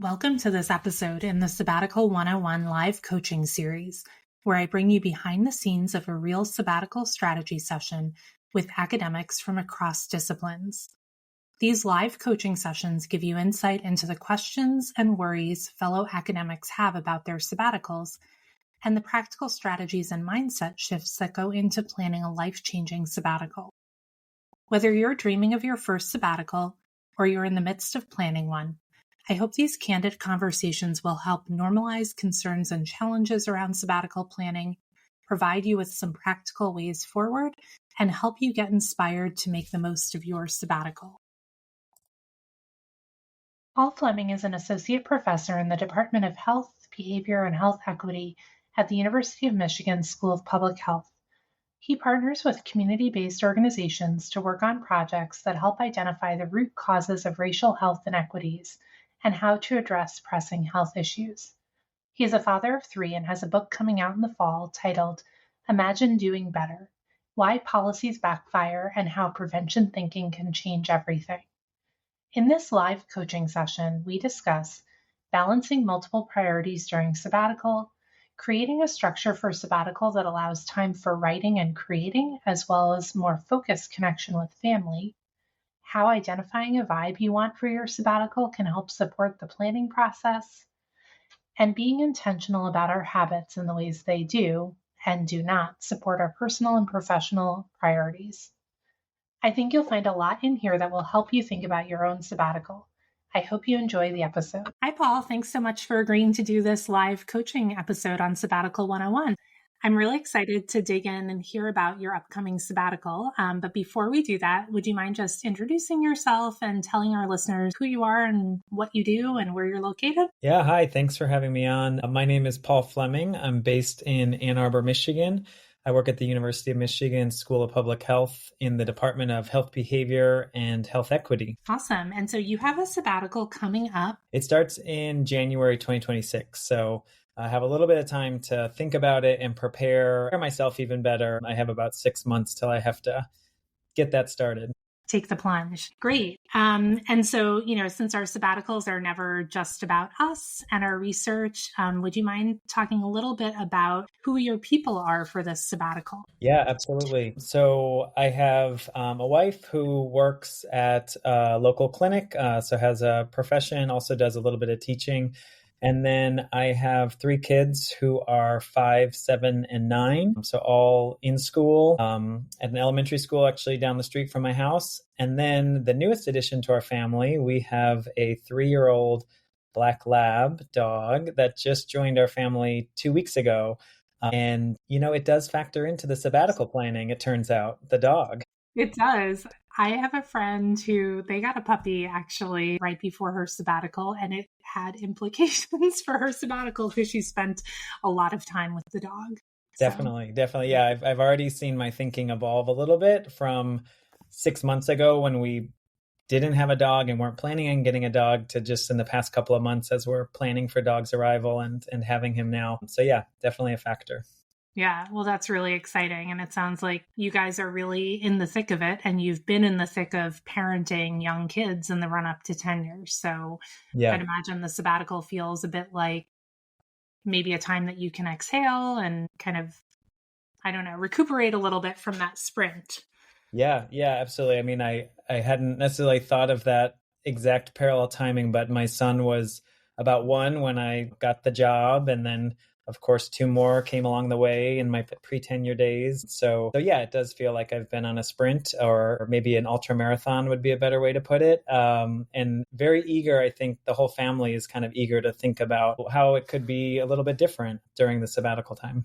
Welcome to this episode in the Sabbatical 101 live coaching series, where I bring you behind the scenes of a real sabbatical strategy session with academics from across disciplines. These live coaching sessions give you insight into the questions and worries fellow academics have about their sabbaticals and the practical strategies and mindset shifts that go into planning a life-changing sabbatical. Whether you're dreaming of your first sabbatical or you're in the midst of planning one, I hope these candid conversations will help normalize concerns and challenges around sabbatical planning, provide you with some practical ways forward, and help you get inspired to make the most of your sabbatical. Paul Fleming is an associate professor in the Department of Health, Behavior, and Health Equity at the University of Michigan School of Public Health. He partners with community-based organizations to work on projects that help identify the root causes of racial health inequities and how to address pressing health issues. He is a father of 3 and has a book coming out in the fall titled Imagine Doing Better: Why Policies Backfire and How Prevention Thinking Can Change Everything. In this live coaching session, we discuss balancing multiple priorities during sabbatical, creating a structure for sabbatical that allows time for writing and creating, as well as more focused connection with family, how identifying a vibe you want for your sabbatical can help support the planning process, and being intentional about our habits and the ways they do and do not support our personal and professional priorities. I think you'll find a lot in here that will help you think about your own sabbatical. I hope you enjoy the episode. Hi, Paul. Thanks so much for agreeing to do this live coaching episode on Sabbatical 101. I'm really excited to dig in and hear about your upcoming sabbatical. But before we do that, would you mind just introducing yourself and telling our listeners who you are and what you do and where you're located? Yeah, hi. Thanks for having me on. My name is Paul Fleming. I'm based in Ann Arbor, Michigan. I work at the University of Michigan School of Public Health in the Department of Health Behavior and Health Equity. Awesome. And so you have a sabbatical coming up. It starts in January 2026. So I have a little bit of time to think about it and prepare myself even better. I have about 6 months till I have to get that started. Take the plunge. Great. And so, since our sabbaticals are never just about us and our research, would you mind talking a little bit about who your people are for this sabbatical? Yeah, absolutely. So I have a wife who works at a local clinic, so has a profession, also does a little bit of teaching. And then I have 3 kids who are 5, 7, and 9. So all in school, at an elementary school actually down the street from my house. And then the newest addition to our family, we have a 3-year-old black lab dog that just joined our family 2 weeks ago. And, it does factor into the sabbatical planning, it turns out, the dog. It does. I have a friend who they got a puppy actually right before her sabbatical, and it had implications for her sabbatical because she spent a lot of time with the dog. Definitely. Yeah, I've already seen my thinking evolve a little bit from 6 months ago when we didn't have a dog and weren't planning on getting a dog to just in the past couple of months as we're planning for dog's arrival and having him now. So yeah, definitely a factor. Yeah, well, that's really exciting. And it sounds like you guys are really in the thick of it and you've been in the thick of parenting young kids in the run up to tenure. So yeah. I'd imagine the sabbatical feels a bit like maybe a time that you can exhale and kind of, recuperate a little bit from that sprint. Yeah, absolutely. I mean, I hadn't necessarily thought of that exact parallel timing, but my son was about 1 when I got the job, and then of course, 2 more came along the way in my pre-tenure days. So yeah, it does feel like I've been on a sprint, or maybe an ultra marathon would be a better way to put it. And very eager. I think the whole family is kind of eager to think about how it could be a little bit different during the sabbatical time.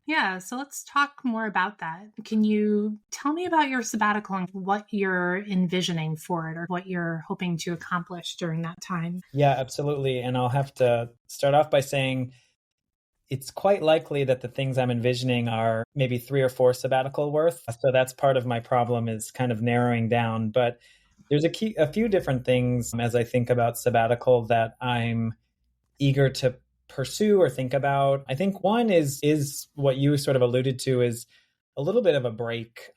Yeah, so let's talk more about that. Can you tell me about your sabbatical and what you're envisioning for it or what you're hoping to accomplish during that time? Yeah, absolutely. And I'll have to start off by saying, it's quite likely that the things I'm envisioning are maybe 3 or 4 sabbatical worth. So that's part of my problem, is kind of narrowing down. But there's a few different things as I think about sabbatical that I'm eager to pursue or think about. I think one is what you sort of alluded to, is a little bit of a break,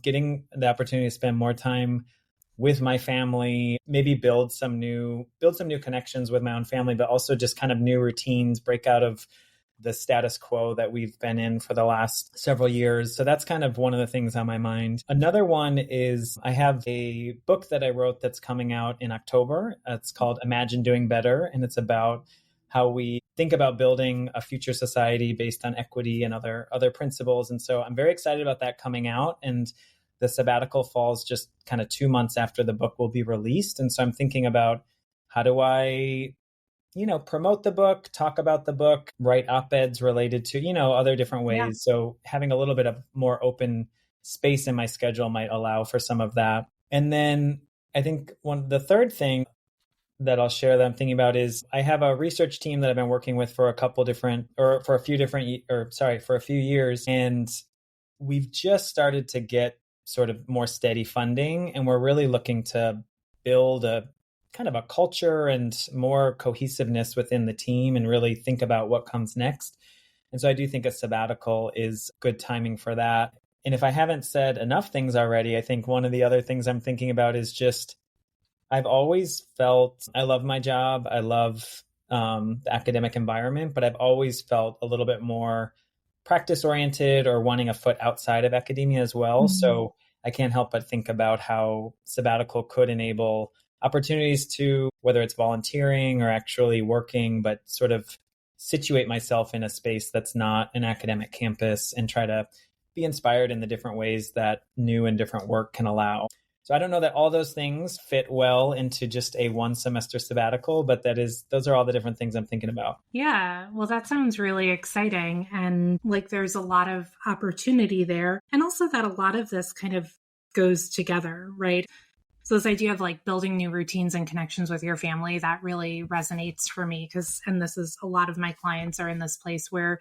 getting the opportunity to spend more time with my family, maybe build some new connections with my own family, but also just kind of new routines, break out of the status quo that we've been in for the last several years. So that's kind of one of the things on my mind. Another one is I have a book that I wrote that's coming out in October. It's called Imagine Doing Better, and it's about how we think about building a future society based on equity and other principles. And so I'm very excited about that coming out. And the sabbatical falls just kind of 2 months after the book will be released. And so I'm thinking about how do I promote the book, talk about the book, write op-eds related to, other different ways. Yeah. So having a little bit of more open space in my schedule might allow for some of that. And then I think the third thing that I'll share that I'm thinking about is I have a research team that I've been working with for a few years. And we've just started to get sort of more steady funding. And we're really looking to build a kind of a culture and more cohesiveness within the team and really think about what comes next. And so I do think a sabbatical is good timing for that. And if I haven't said enough things already, I think one of the other things I'm thinking about is just, I've always felt I love my job. I love the academic environment, but I've always felt a little bit more practice oriented or wanting a foot outside of academia as well. Mm-hmm. So I can't help but think about how sabbatical could enable opportunities to, whether it's volunteering or actually working, but sort of situate myself in a space that's not an academic campus and try to be inspired in the different ways that new and different work can allow. So I don't know that all those things fit well into just a 1 semester sabbatical, but those are all the different things I'm thinking about. Yeah, well, that sounds really exciting. And like there's a lot of opportunity there. And also that a lot of this kind of goes together, right? So this idea of like building new routines and connections with your family, that really resonates for me and this is a lot of my clients are in this place where,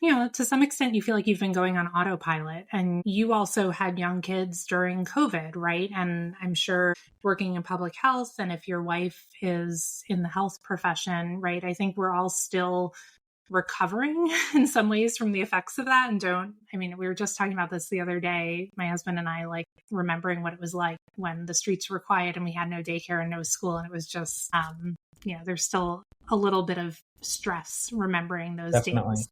to some extent you feel like you've been going on autopilot, and you also had young kids during COVID, right? And I'm sure working in public health, and if your wife is in the health profession, right? I think we're all still recovering in some ways from the effects of that. And we were just talking about this the other day, my husband and I, like remembering what it was like when the streets were quiet and we had no daycare and no school. And it was just, there's still a little bit of stress remembering those Definitely. days.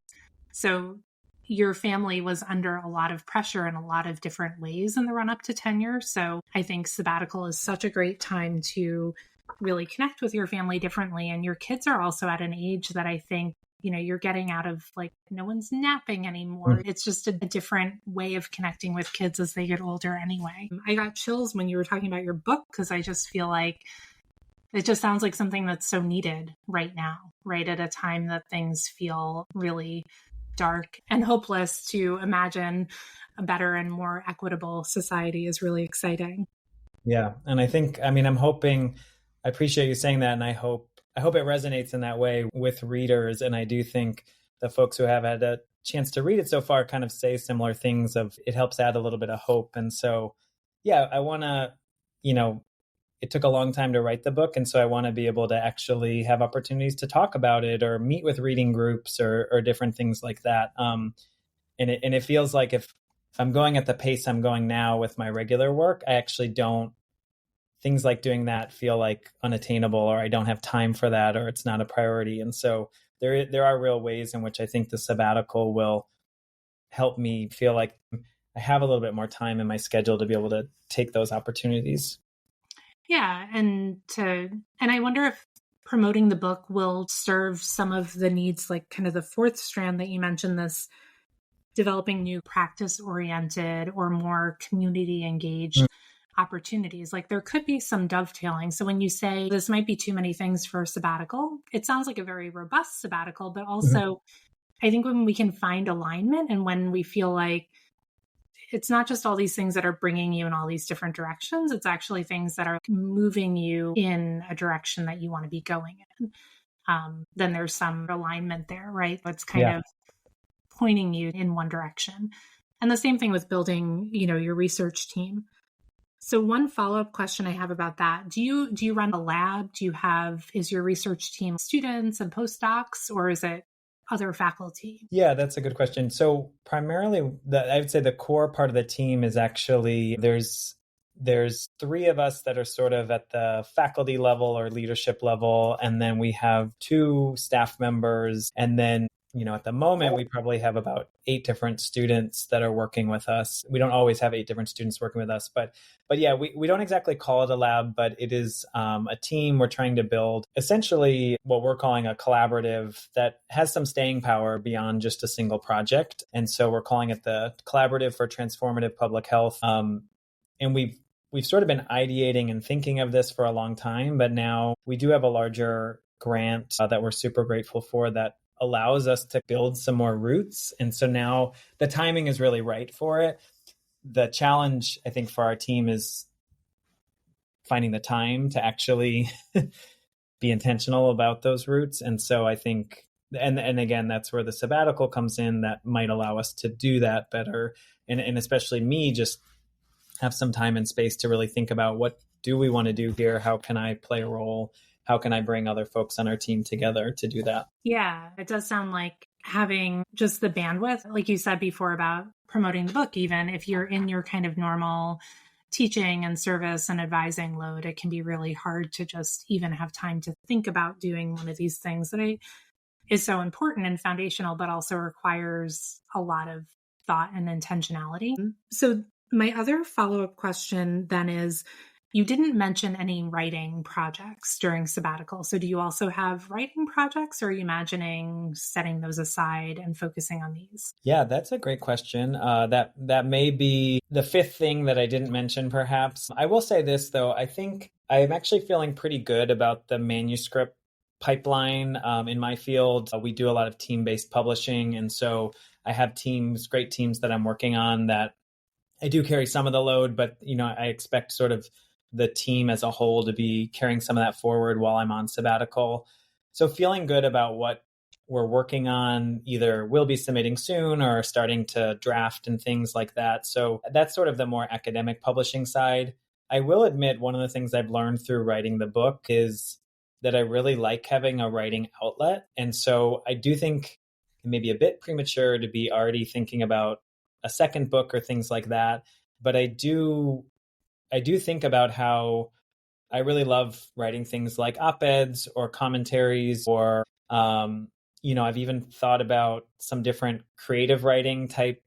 So your family was under a lot of pressure in a lot of different ways in the run up to tenure. So I think sabbatical is such a great time to really connect with your family differently. And your kids are also at an age that I think, you're getting out of like, no one's napping anymore. Mm. It's just a different way of connecting with kids as they get older anyway. I got chills when you were talking about your book, because I just feel like it just sounds like something that's so needed right now, right at a time that things feel really dark and hopeless. To imagine a better and more equitable society is really exciting. Yeah. And I think, I appreciate you saying that. And I hope it resonates in that way with readers. And I do think the folks who have had a chance to read it so far kind of say similar things of it helps add a little bit of hope. And so, yeah, I want to, it took a long time to write the book. And so I want to be able to actually have opportunities to talk about it or meet with reading groups or different things like that. And it feels like if I'm going at the pace I'm going now with my regular work, I actually don't, things like doing that feel like unattainable, or I don't have time for that, or it's not a priority. And so there are real ways in which I think the sabbatical will help me feel like I have a little bit more time in my schedule to be able to take those opportunities. Yeah. And I wonder if promoting the book will serve some of the needs, like kind of the fourth strand that you mentioned, this developing new practice-oriented or more community-engaged opportunities. Like there could be some dovetailing. So when you say this might be too many things for a sabbatical, it sounds like a very robust sabbatical, but also I think when we can find alignment and when we feel like it's not just all these things that are bringing you in all these different directions, it's actually things that are moving you in a direction that you want to be going in. Then there's some alignment there, right? It's kind of pointing you in one direction. And the same thing with building, your research team. So one follow-up question I have about that, do you run a lab? Is your research team students and postdocs, or is it other faculty? Yeah, that's a good question. So primarily, I would say the core part of the team is actually, there's there's three of us that are sort of at the faculty level or leadership level. And then we have two staff members. And then, at the moment, we probably have about 8 different students that are working with us. We don't always have 8 different students working with us, but yeah, we don't exactly call it a lab, but it is a team. We're trying to build essentially what we're calling a collaborative that has some staying power beyond just a single project. And so we're calling it the Collaborative for Transformative Public Health. And we've sort of been ideating and thinking of this for a long time, but now we do have a larger grant that we're super grateful for that allows us to build some more roots. And so now the timing is really right for it. The challenge, I think, for our team is finding the time to actually be intentional about those roots. And so I think, and again, that's where the sabbatical comes in, that might allow us to do that better. And especially me, just have some time and space to really think about, what do we want to do here? How can I play a role? How can I bring other folks on our team together to do that? Yeah, it does sound like having just the bandwidth, like you said before about promoting the book, even if you're in your kind of normal teaching and service and advising load, it can be really hard to just even have time to think about doing one of these things that is so important and foundational, but also requires a lot of thought and intentionality. So my other follow-up question then is, you didn't mention any writing projects during sabbatical. So do you also have writing projects, or are you imagining setting those aside and focusing on these? Yeah, that's a great question. That may be the fifth thing that I didn't mention, perhaps. I will say this, though. I think I'm actually feeling pretty good about the manuscript pipeline in my field. We do a lot of team-based publishing. And so I have great teams that I'm working on that I do carry some of the load, but I expect sort of the team as a whole to be carrying some of that forward while I'm on sabbatical. So feeling good about what we're working on, either will be submitting soon or starting to draft and things like that. So that's sort of the more academic publishing side. I will admit, one of the things I've learned through writing the book is that I really like having a writing outlet. And so I do think it may be a bit premature to be already thinking about a second book or things like that. But I do think about how I really love writing things like op-eds or commentaries, or, I've even thought about some different creative writing type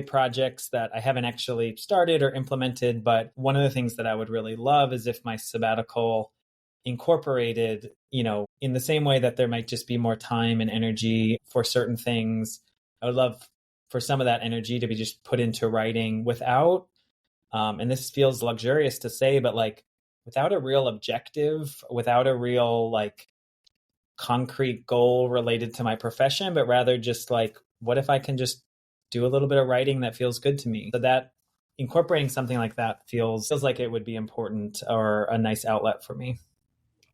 projects that I haven't actually started or implemented. But one of the things that I would really love is if my sabbatical incorporated, in the same way that there might just be more time and energy for certain things, I would love for some of that energy to be just put into writing without, and this feels luxurious to say, but without a real objective, without a real concrete goal related to my profession, but rather just what if I can just do a little bit of writing that feels good to me? So that incorporating something like that feels like it would be important, or a nice outlet for me.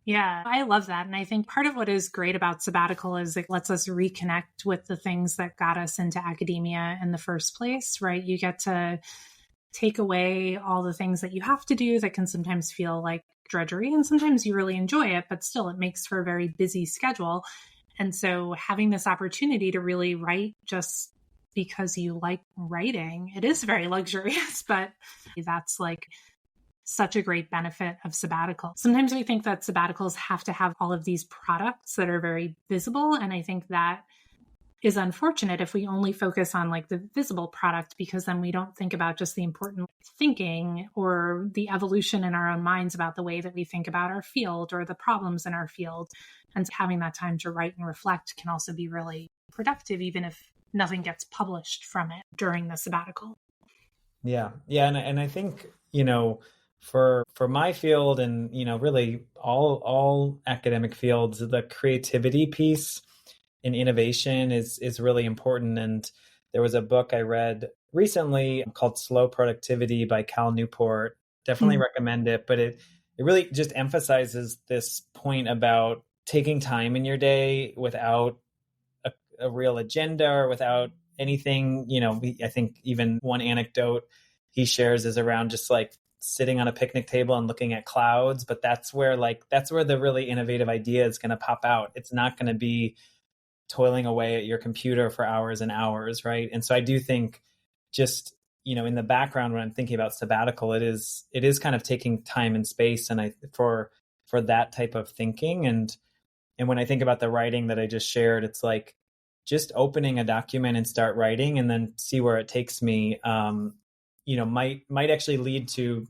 Yeah, I love that. And I think part of what is great about sabbatical is it lets us reconnect with the things that got us into academia in the first place, right? You get to take away all the things that you have to do that can sometimes feel like drudgery, and sometimes you really enjoy it, but still it makes for a very busy schedule. And so having this opportunity to really write just because you like writing, it is very luxurious, but that's such a great benefit of sabbatical. Sometimes we think that sabbaticals have to have all of these products that are very visible. And I think that is unfortunate if we only focus on the visible product, because then we don't think about just the important thinking or the evolution in our own minds about the way that we think about our field or the problems in our field. And having that time to write and reflect can also be really productive, even if nothing gets published from it during the sabbatical. Yeah. And I think, for my field and, really all academic fields, the creativity piece and innovation is really important. And there was a book I read recently called Slow Productivity by Cal Newport. Definitely recommend it. But it really just emphasizes this point about taking time in your day without a real agenda or without anything. I think even one anecdote he shares is around just sitting on a picnic table and looking at clouds. But that's where the really innovative idea is going to pop out. It's not going to be toiling away at your computer for hours and hours, right? And so I do think just in the background when I'm thinking about sabbatical, it is kind of taking time and space, and for that type of thinking. And when I think about the writing that I just shared, it's like just opening a document and start writing, and then see where it takes me. Might actually lead to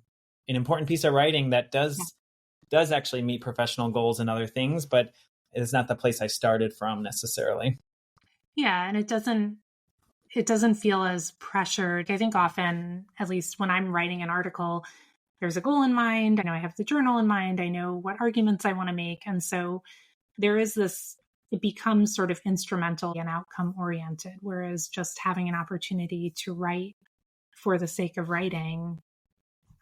an important piece of writing that does actually meet professional goals and other things, but it's not the place I started from necessarily. Yeah, and it doesn't feel as pressured. I think often, at least when I'm writing an article, there's a goal in mind. I know I have the journal in mind. I know what arguments I want to make. And so there is this, it becomes sort of instrumental and outcome oriented, whereas just having an opportunity to write for the sake of writing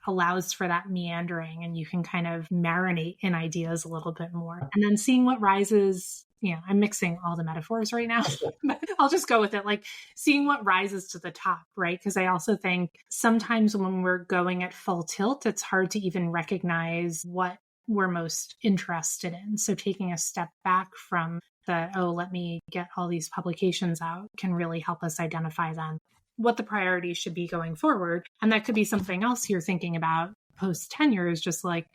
allows for that meandering, and you can kind of marinate in ideas a little bit more. And then seeing what rises, I'm mixing all the metaphors right now, but I'll just go with it. Like seeing what rises to the top, right? Because I also think sometimes when we're going at full tilt, it's hard to even recognize what we're most interested in. So taking a step back from let me get all these publications out can really help us identify then what the priorities should be going forward. And that could be something else you're thinking about post tenure, is just like,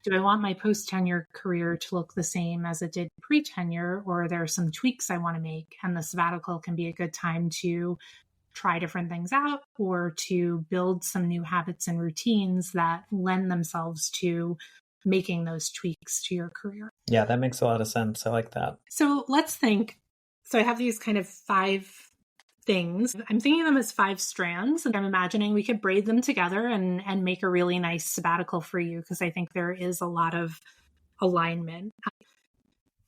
do I want my post tenure career to look the same as it did pre tenure, or are there some tweaks I want to make? And the sabbatical can be a good time to try different things out, or to build some new habits and routines that lend themselves to making those tweaks to your career. Yeah, that makes a lot of sense. I like that. So let's think. So I have these kind of 5 things. I'm thinking of them as 5 strands, and I'm imagining we could braid them together and make a really nice sabbatical for you, because I think there is a lot of alignment.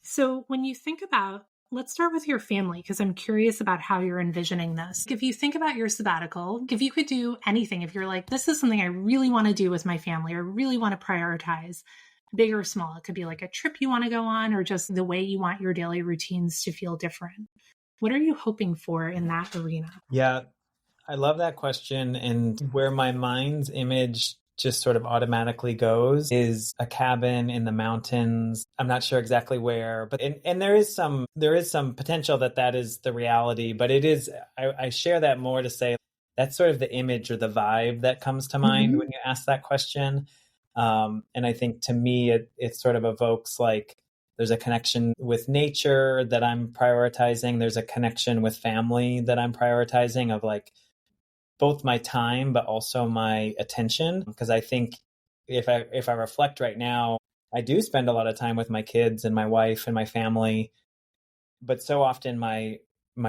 So when you think about, let's start with your family, because I'm curious about how you're envisioning this. If you think about your sabbatical, if you could do anything, if you're like, this is something I really want to do with my family, or really want to prioritize, big or small, it could be like a trip you want to go on, or just the way you want your daily routines to feel different. What are you hoping for in that arena? Yeah, I love that question. And where my mind's image just sort of automatically goes is a cabin in the mountains. I'm not sure exactly where, but and there is some potential that is the reality, but it is, I share that more to say that's sort of the image or the vibe that comes to mind when you ask that question. And I think to me, it sort of evokes like, there's a connection with nature that I'm prioritizing. There's a connection with family that I'm prioritizing, of like both my time, but also my attention. Because I think if I reflect right now, I do spend a lot of time with my kids and my wife and my family, but so often my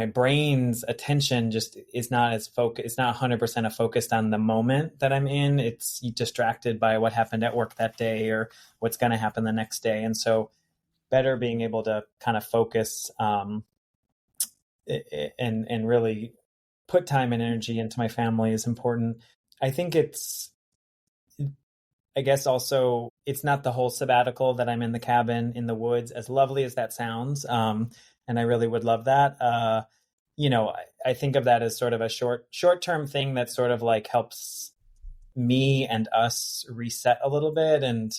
brain's attention just is not as focused. It's not 100% focused on the moment that I'm in. It's distracted by what happened at work that day or what's going to happen the next day. And so better being able to kind of focus and really put time and energy into my family is important. I think I guess also it's not the whole sabbatical that I'm in the cabin in the woods, as lovely as that sounds. And I really would love that. I think of that as sort of a short-term thing that sort of like helps me and us reset a little bit and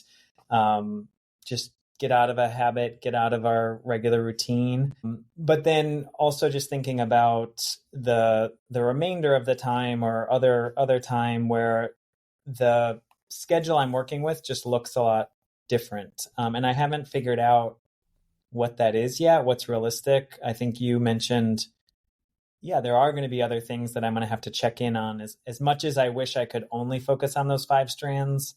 just get out of a habit, get out of our regular routine. But then also just thinking about the remainder of the time or other time where the schedule I'm working with just looks a lot different. And I haven't figured out what that is yet, what's realistic. I think you mentioned, there are going to be other things that I'm going to have to check in on. As much as I wish I could only focus on those 5 strands,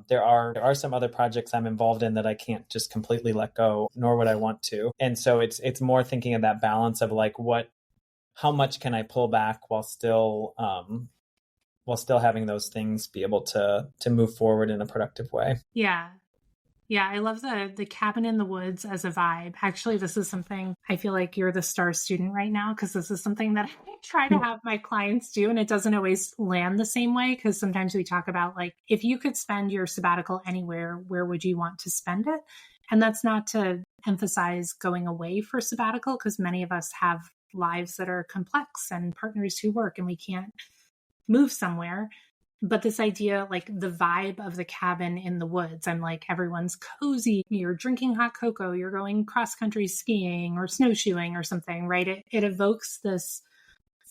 there are some other projects I'm involved in that I can't just completely let go, nor would I want to. And so it's more thinking of that balance of like how much can I pull back while still having those things be able to move forward in a productive way. Yeah, I love the cabin in the woods as a vibe. Actually, this is something I feel like you're the star student right now, because this is something that I try to have my clients do, and it doesn't always land the same way, because sometimes we talk about like, if you could spend your sabbatical anywhere, where would you want to spend it? And that's not to emphasize going away for sabbatical, because many of us have lives that are complex and partners who work and we can't move somewhere. But this idea, like the vibe of the cabin in the woods, I'm like, everyone's cozy. You're drinking hot cocoa. You're going cross country skiing or snowshoeing or something, right? It evokes this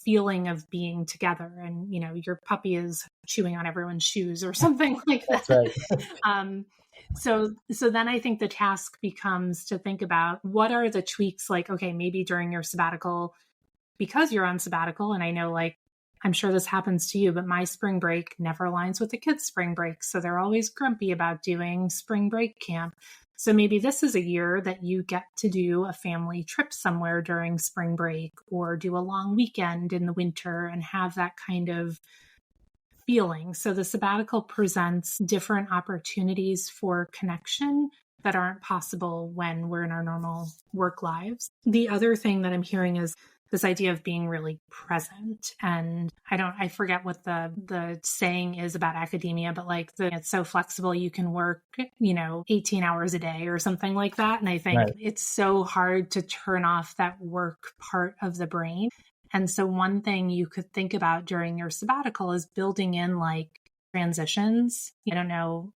feeling of being together, and your puppy is chewing on everyone's shoes or something like that. That's right. So then I think the task becomes to think about what are the tweaks, like, okay, maybe during your sabbatical, because you're on sabbatical, and I know, like, I'm sure this happens to you, but my spring break never aligns with the kids' spring break. So they're always grumpy about doing spring break camp. So maybe this is a year that you get to do a family trip somewhere during spring break, or do a long weekend in the winter and have that kind of feeling. So the sabbatical presents different opportunities for connection that aren't possible when we're in our normal work lives. The other thing that I'm hearing is this idea of being really present. And I forget what the saying is about academia, but like it's so flexible, you can work, 18 hours a day or something like that. And I think It's so hard to turn off that work part of the brain. And so one thing you could think about during your sabbatical is building in like transitions. I don't know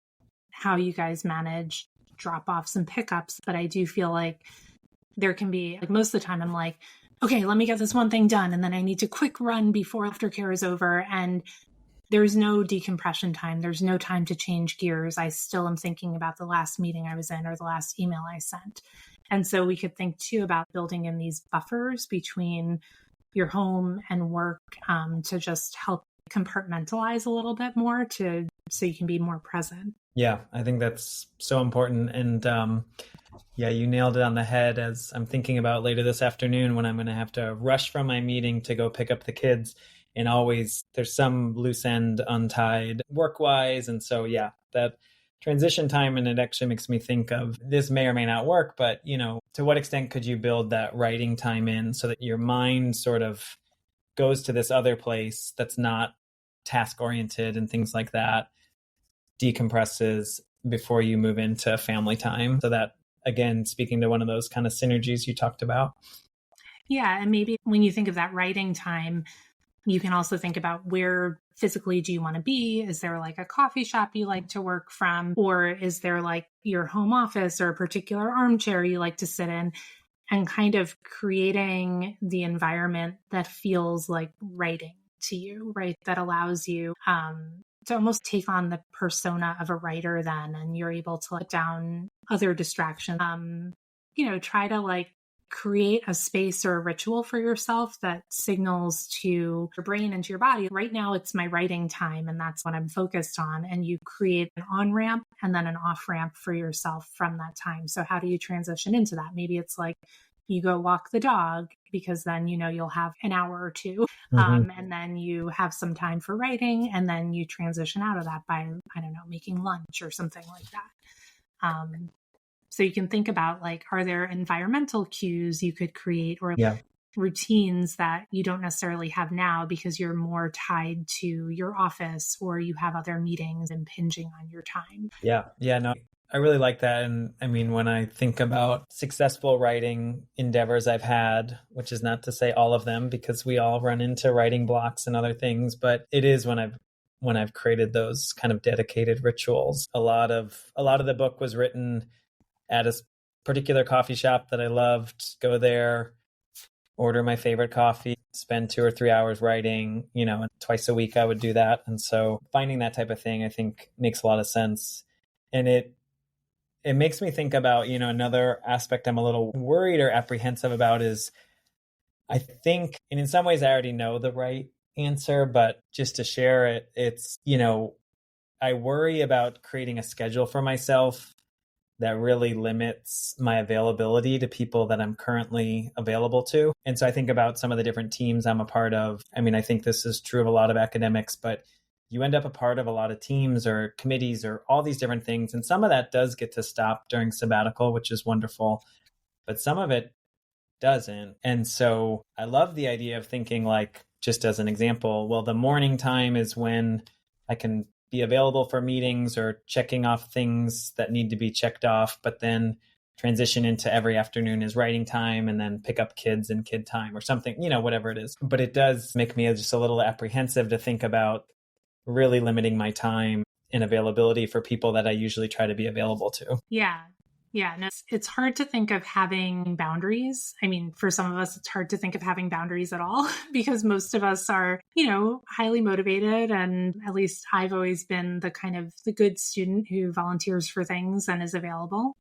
how you guys manage drop-offs and pickups, but I do feel like there can be, like, most of the time I'm like, okay, let me get this one thing done, and then I need to quick run before aftercare is over. And there's no decompression time. There's no time to change gears. I still am thinking about the last meeting I was in or the last email I sent. And so we could think too about building in these buffers between your home and work, to just help compartmentalize a little bit more, so you can be more present. Yeah, I think that's so important. And yeah, you nailed it on the head, as I'm thinking about later this afternoon when I'm going to have to rush from my meeting to go pick up the kids. And always there's some loose end untied work-wise. And so, yeah, that transition time, and it actually makes me think of, this may or may not work, but, to what extent could you build that writing time in so that your mind sort of goes to this other place that's not task-oriented and things like that, decompresses before you move into family time. So that, again, speaking to one of those kind of synergies you talked about. Yeah. And maybe when you think of that writing time, you can also think about, where physically do you want to be? Is there like a coffee shop you like to work from? Or is there like your home office or a particular armchair you like to sit in? And kind of creating the environment that feels like writing to you, right? That allows you to almost take on the persona of a writer then, and you're able to let down other distractions. Try to like create a space or a ritual for yourself that signals to your brain and to your body, right now it's my writing time and that's what I'm focused on. And you create an on-ramp and then an off-ramp for yourself from that time. So how do you transition into that? Maybe it's like you go walk the dog, because then, you'll have an hour or two, and then you have some time for writing, and then you transition out of that by, I don't know, making lunch or something like that. So you can think about, like, are there environmental cues you could create, or routines that you don't necessarily have now because you're more tied to your office or you have other meetings impinging on your time? Yeah, no, I really like that. And I mean, when I think about successful writing endeavors I've had, which is not to say all of them, because we all run into writing blocks and other things, but it is when I've created those kind of dedicated rituals. A lot of the book was written at a particular coffee shop that I loved. Go there, order my favorite coffee, spend 2 or 3 hours writing, and twice a week I would do that. And so finding that type of thing, I think, makes a lot of sense. And it makes me think about, another aspect I'm a little worried or apprehensive about is, I think, and in some ways I already know the right answer, but just to share it, it's, I worry about creating a schedule for myself that really limits my availability to people that I'm currently available to. And so I think about some of the different teams I'm a part of. I mean, I think this is true of a lot of academics, but you end up a part of a lot of teams or committees or all these different things. And some of that does get to stop during sabbatical, which is wonderful, but some of it doesn't. And so I love the idea of thinking, like, just as an example, well, the morning time is when I can be available for meetings or checking off things that need to be checked off, but then transition into every afternoon is writing time, and then pick up kids in kid time or something, whatever it is. But it does make me just a little apprehensive to think about really limiting my time and availability for people that I usually try to be available to. Yeah. Yeah, no, it's hard to think of having boundaries. I mean, for some of us, it's hard to think of having boundaries at all because most of us are, highly motivated. And at least I've always been the kind of the good student who volunteers for things and is available.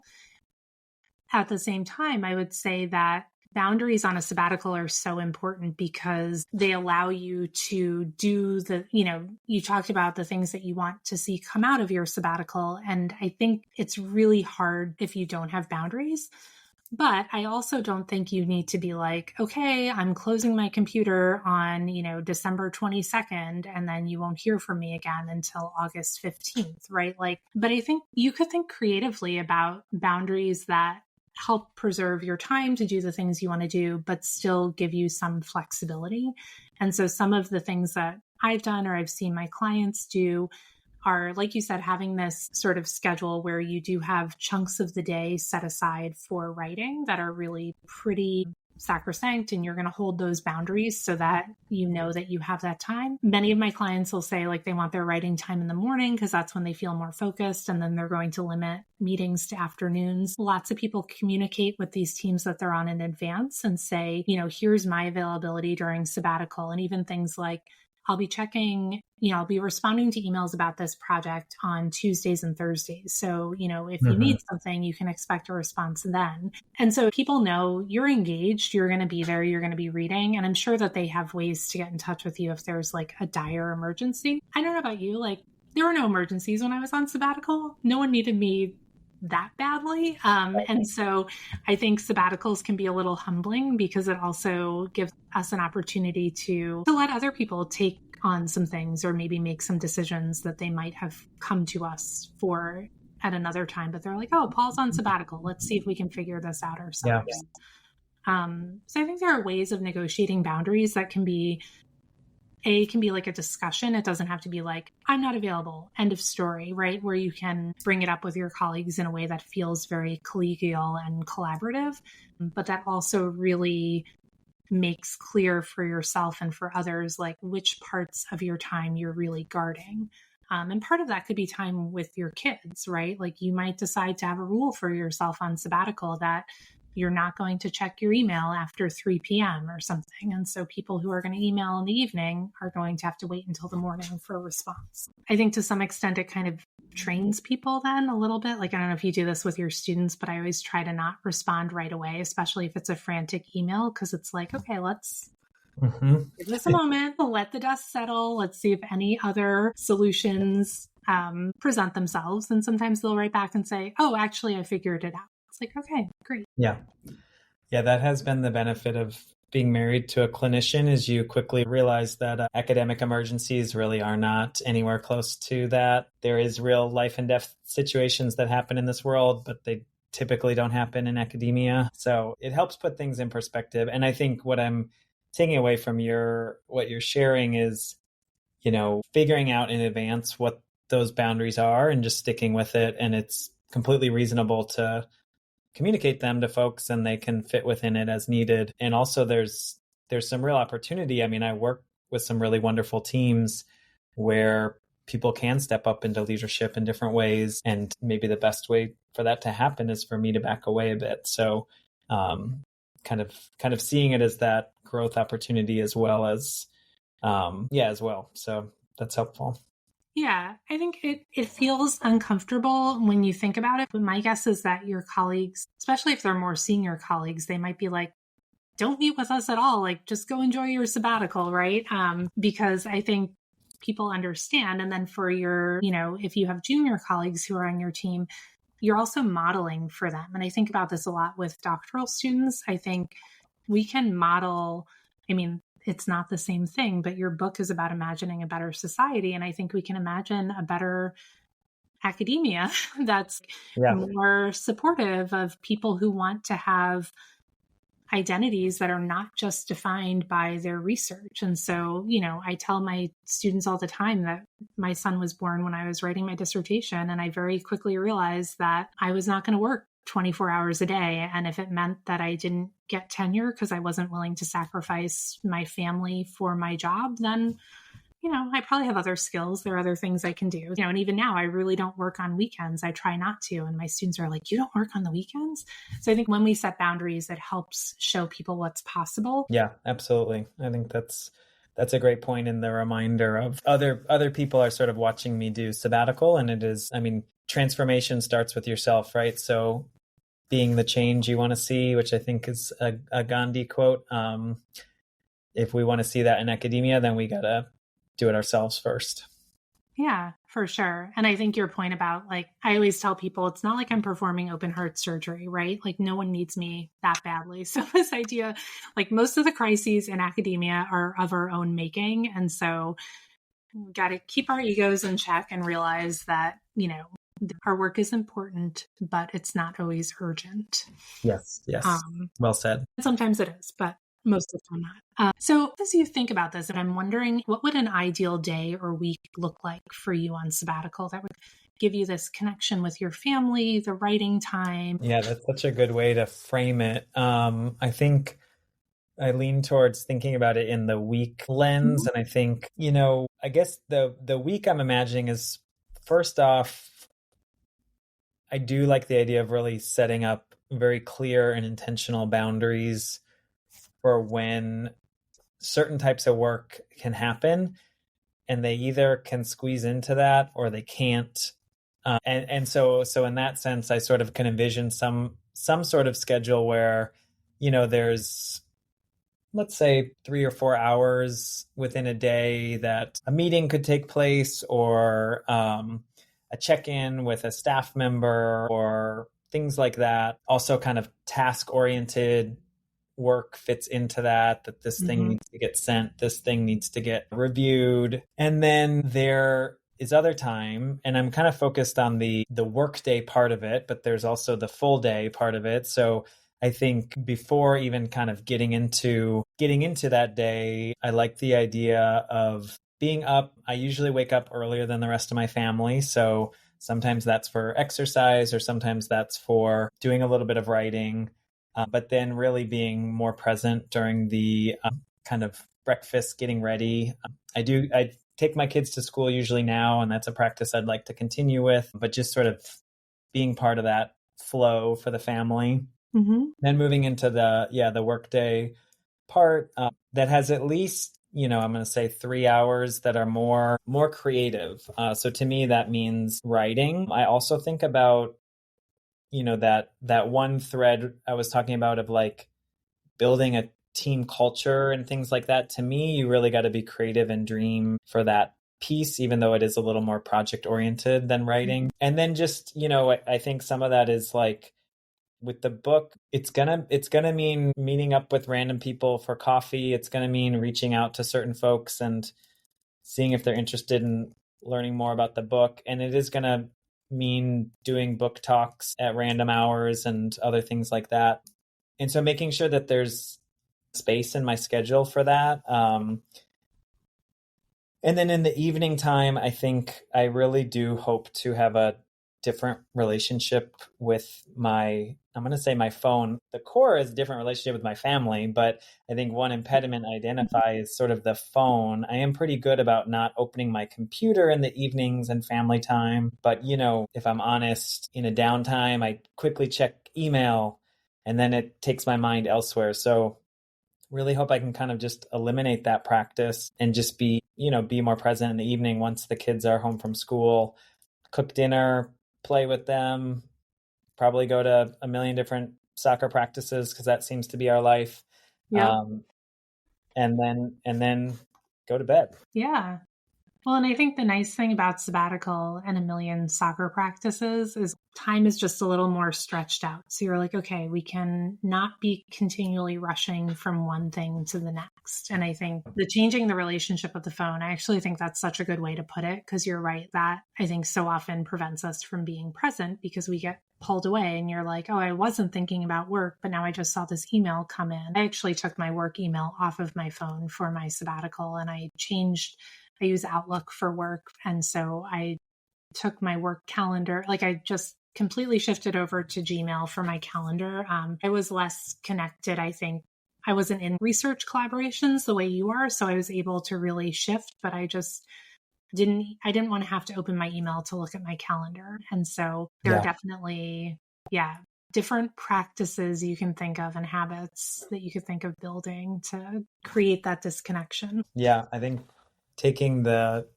At the same time, I would say that boundaries on a sabbatical are so important because they allow you to do you talked about the things that you want to see come out of your sabbatical. And I think it's really hard if you don't have boundaries. But I also don't think you need to be like, okay, I'm closing my computer on, December 22nd, and then you won't hear from me again until August 15th, right? But I think you could think creatively about boundaries that help preserve your time to do the things you want to do, but still give you some flexibility. And so some of the things that I've done or I've seen my clients do are, like you said, having this sort of schedule where you do have chunks of the day set aside for writing that are really pretty sacrosanct, and you're going to hold those boundaries so that you know that you have that time. Many of my clients will say they want their writing time in the morning because that's when they feel more focused, and then they're going to limit meetings to afternoons. Lots of people communicate with these teams that they're on in advance and say, here's my availability during sabbatical, and even things like, I'll be checking, I'll be responding to emails about this project on Tuesdays and Thursdays. So, if you need something, you can expect a response then. And so people know you're engaged, you're going to be there, you're going to be reading. And I'm sure that they have ways to get in touch with you if there's a dire emergency. I don't know about you, there were no emergencies when I was on sabbatical. No one needed me that badly. And so I think sabbaticals can be a little humbling because it also gives us an opportunity to let other people take on some things or maybe make some decisions that they might have come to us for at another time. But they're like, oh, Paul's on sabbatical. Let's see if we can figure this out ourselves. Yeah. So I think there are ways of negotiating boundaries that can be a discussion. It doesn't have to be I'm not available, end of story, right? Where you can bring it up with your colleagues in a way that feels very collegial and collaborative, but that also really makes clear for yourself and for others, which parts of your time you're really guarding. And part of that could be time with your kids, right? You might decide to have a rule for yourself on sabbatical that you're not going to check your email after 3 p.m. or something. And so people who are going to email in the evening are going to have to wait until the morning for a response. I think to some extent it kind of trains people then a little bit. I don't know if you do this with your students, but I always try to not respond right away, especially if it's a frantic email, because it's okay, let's give this a moment, let the dust settle. Let's see if any other solutions present themselves. And sometimes they'll write back and say, oh, actually, I figured it out. Okay, great. Yeah, that has been the benefit of being married to a clinician, is you quickly realize that academic emergencies really are not anywhere close to that. There is real life and death situations that happen in this world, but they typically don't happen in academia. So it helps put things in perspective. And I think what I'm taking away from what you're sharing is, figuring out in advance what those boundaries are and just sticking with it. And it's completely reasonable to communicate them to folks and they can fit within it as needed. And also there's some real opportunity. I mean, I work with some really wonderful teams where people can step up into leadership in different ways. And maybe the best way for that to happen is for me to back away a bit. So kind of seeing it as that growth opportunity as well as, as well. So that's helpful. Yeah, I think it feels uncomfortable when you think about it. But my guess is that your colleagues, especially if they're more senior colleagues, they might be like, don't meet with us at all. Just go enjoy your sabbatical, right? Because I think people understand. And then for your, if you have junior colleagues who are on your team, you're also modeling for them. And I think about this a lot with doctoral students. I think we can model, it's not the same thing, but your book is about imagining a better society. And I think we can imagine a better academia that's more supportive of people who want to have identities that are not just defined by their research. And so, I tell my students all the time that my son was born when I was writing my dissertation. And I very quickly realized that I was not going to work 24 hours a day. And if it meant that I didn't get tenure because I wasn't willing to sacrifice my family for my job, then I probably have other skills. There are other things I can do, and even now I really don't work on weekends. I try not to. And my students are like, you don't work on the weekends? So I think when we set boundaries, it helps show people what's possible. Yeah, absolutely. I think that's a great point in the reminder of other people are sort of watching me do sabbatical. And it is, I mean, transformation starts with yourself, right? So being the change you want to see, which I think is a Gandhi quote. If we want to see that in academia, then we got to do it ourselves first. Yeah, for sure. And I think your point about, like, I always tell people, it's not like I'm performing open heart surgery, right? Like, no one needs me that badly. So this idea, like, most of the crises in academia are of our own making. And so we got to keep our egos in check and realize that, our work is important, but it's not always urgent. Yes. Well said. Sometimes it is, but most of the time not. So as you think about this, I'm wondering, what would an ideal day or week look like for you on sabbatical that would give you this connection with your family, the writing time? Yeah, that's such a good way to frame it. I think I lean towards thinking about it in the week lens. And I think, I guess the week I'm imagining is, first off, I do like the idea of really setting up very clear and intentional boundaries for when certain types of work can happen, and they either can squeeze into that or they can't. And so in that sense, I sort of can envision some sort of schedule where, there's, let's say, 3 or 4 hours within a day that a meeting could take place, or a check-in with a staff member, or things like that. Also kind of task-oriented work fits into that this thing needs to get sent, this thing needs to get reviewed. And then there is other time, and I'm kind of focused on the workday part of it, but there's also the full day part of it. So I think before even kind of getting into that day, I like the idea of being up. I usually wake up earlier than the rest of my family. So sometimes that's for exercise, or sometimes that's for doing a little bit of writing. But then really being more present during the kind of breakfast, getting ready. I take my kids to school usually now, and that's a practice I'd like to continue with, but just sort of being part of that flow for the family. Then moving into the workday part that has at least, I'm going to say 3 hours that are more creative. So to me, that means writing. I also think about, that one thread I was talking about of like building a team culture and things like that. To me, you really got to be creative and dream for that piece, even though it is a little more project oriented than writing. And then just, I think some of that is like, with the book, it's gonna mean meeting up with random people for coffee. It's gonna mean reaching out to certain folks and seeing if they're interested in learning more about the book. And it is gonna mean doing book talks at random hours and other things like that. And so making sure that there's space in my schedule for that. And then in the evening time, I think I really do hope to have a different relationship with I'm going to say my phone. The core is a different relationship with my family, but I think one impediment I identify is sort of the phone. I am pretty good about not opening my computer in the evenings and family time. But, if I'm honest, in a downtime, I quickly check email and then it takes my mind elsewhere. So really hope I can kind of just eliminate that practice and just be more present in the evening once the kids are home from school, cook dinner, play with them, probably go to a million different soccer practices because that seems to be our life. Yeah. And then go to bed. Yeah. Well, and I think the nice thing about sabbatical and a million soccer practices is time is just a little more stretched out. So you're like, okay, we can not be continually rushing from one thing to the next. And I think changing the relationship with the phone, I actually think that's such a good way to put it, because you're right. That I think so often prevents us from being present because we get pulled away and you're like, oh, I wasn't thinking about work, but now I just saw this email come in. I actually took my work email off of my phone for my sabbatical, and I use Outlook for work. And so I took my work calendar, like I just completely shifted over to Gmail for my calendar. I was less connected, I think, I wasn't in research collaborations the way you are, so I was able to really shift, but I didn't want to have to open my email to look at my calendar. And so there are definitely, different practices you can think of and habits that you could think of building to create that disconnection. Yeah, I think taking the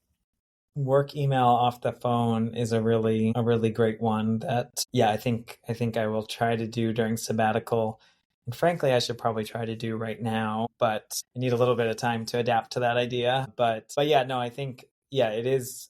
work email off the phone is a really great one that, I think I will try to do during sabbatical. And frankly, I should probably try to do right now, but I need a little bit of time to adapt to that idea. But yeah, no, I think, it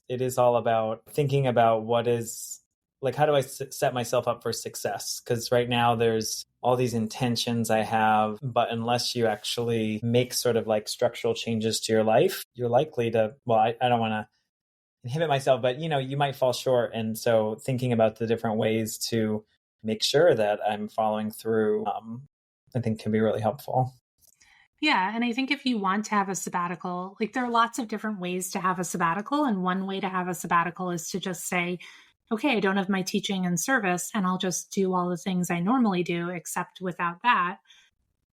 is all about thinking about what is, like, how do I set myself up for success? Because right now there's all these intentions I have, but unless you actually make sort of like structural changes to your life, you're likely to, well, I don't want to inhibit myself, but you might fall short. And so thinking about the different ways to make sure that I'm following through, I think can be really helpful. Yeah. And I think if you want to have a sabbatical, like there are lots of different ways to have a sabbatical. And one way to have a sabbatical is to just say, okay, I don't have my teaching and service, and I'll just do all the things I normally do, except without that.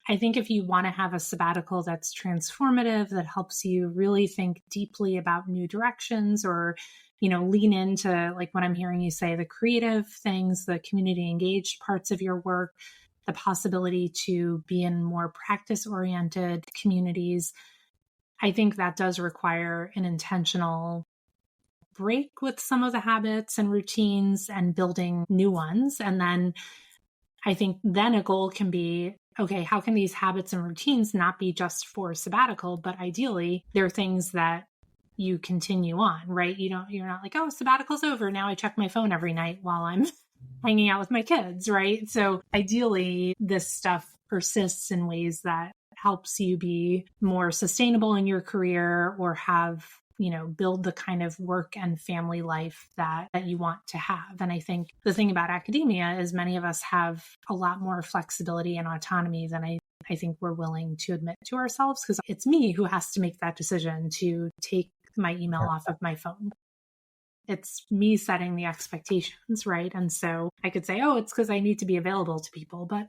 I think if you want to have a sabbatical that's transformative, that helps you really think deeply about new directions, or, lean into, like what I'm hearing you say, the creative things, the community engaged parts of your work, the possibility to be in more practice oriented communities, I think that does require an intentional break with some of the habits and routines and building new ones. And then I think then a goal can be, okay, how can these habits and routines not be just for sabbatical, but ideally they're things that you continue on, right? You're not like, oh, sabbatical's over. Now I check my phone every night while I'm hanging out with my kids, right? So ideally this stuff persists in ways that helps you be more sustainable in your career, or have, build the kind of work and family life that you want to have. And I think the thing about academia is many of us have a lot more flexibility and autonomy than I think we're willing to admit to ourselves, because it's me who has to make that decision to take my email off of my phone. It's me setting the expectations, right? And so I could say, oh, it's because I need to be available to people, but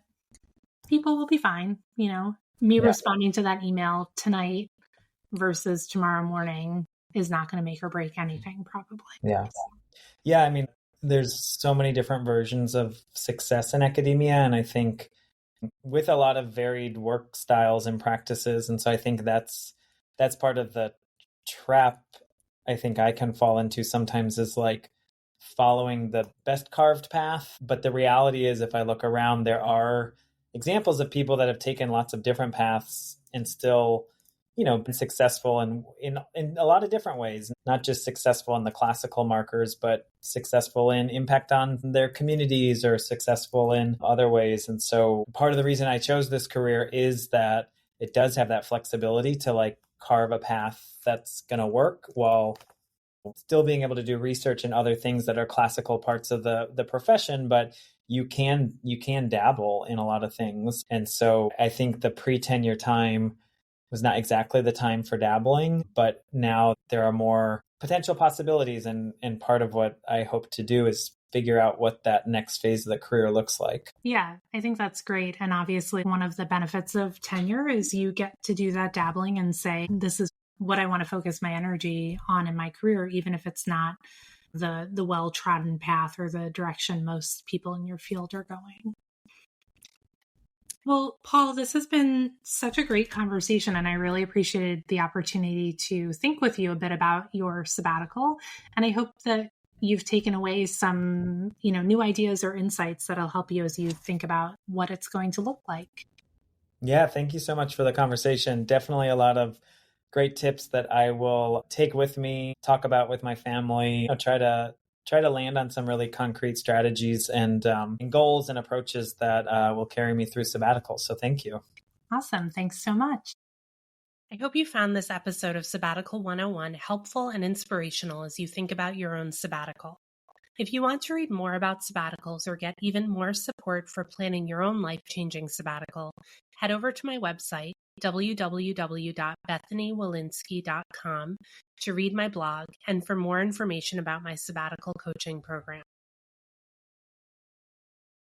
people will be fine. Me responding to that email tonight versus tomorrow morning is not going to make or break anything, probably. Yeah. I mean, there's so many different versions of success in academia. And I think with a lot of varied work styles and practices. And so I think that's part of the trap I think I can fall into sometimes, is like following the best carved path. But the reality is, if I look around, there are examples of people that have taken lots of different paths and still, been successful in a lot of different ways, not just successful in the classical markers, but successful in impact on their communities, or successful in other ways. And so part of the reason I chose this career is that it does have that flexibility to like carve a path that's going to work while still being able to do research and other things that are classical parts of the profession, but you can dabble in a lot of things. And so I think the pre-tenure time was not exactly the time for dabbling, but now there are more potential possibilities. And part of what I hope to do is figure out what that next phase of the career looks like. Yeah, I think that's great. And obviously one of the benefits of tenure is you get to do that dabbling and say, this is what I want to focus my energy on in my career, even if it's not the well-trodden path or the direction most people in your field are going. Well, Paul, this has been such a great conversation, and I really appreciated the opportunity to think with you a bit about your sabbatical. And I hope that you've taken away some, new ideas or insights that'll help you as you think about what it's going to look like. Yeah, thank you so much for the conversation. Definitely a lot of great tips that I will take with me, talk about with my family, try to land on some really concrete strategies and goals and approaches that will carry me through sabbatical. So thank you. Awesome. Thanks so much. I hope you found this episode of Sabbatical 101 helpful and inspirational as you think about your own sabbatical. If you want to read more about sabbaticals or get even more support for planning your own life-changing sabbatical, head over to my website, www.bethanywalinsky.com, to read my blog and for more information about my sabbatical coaching program.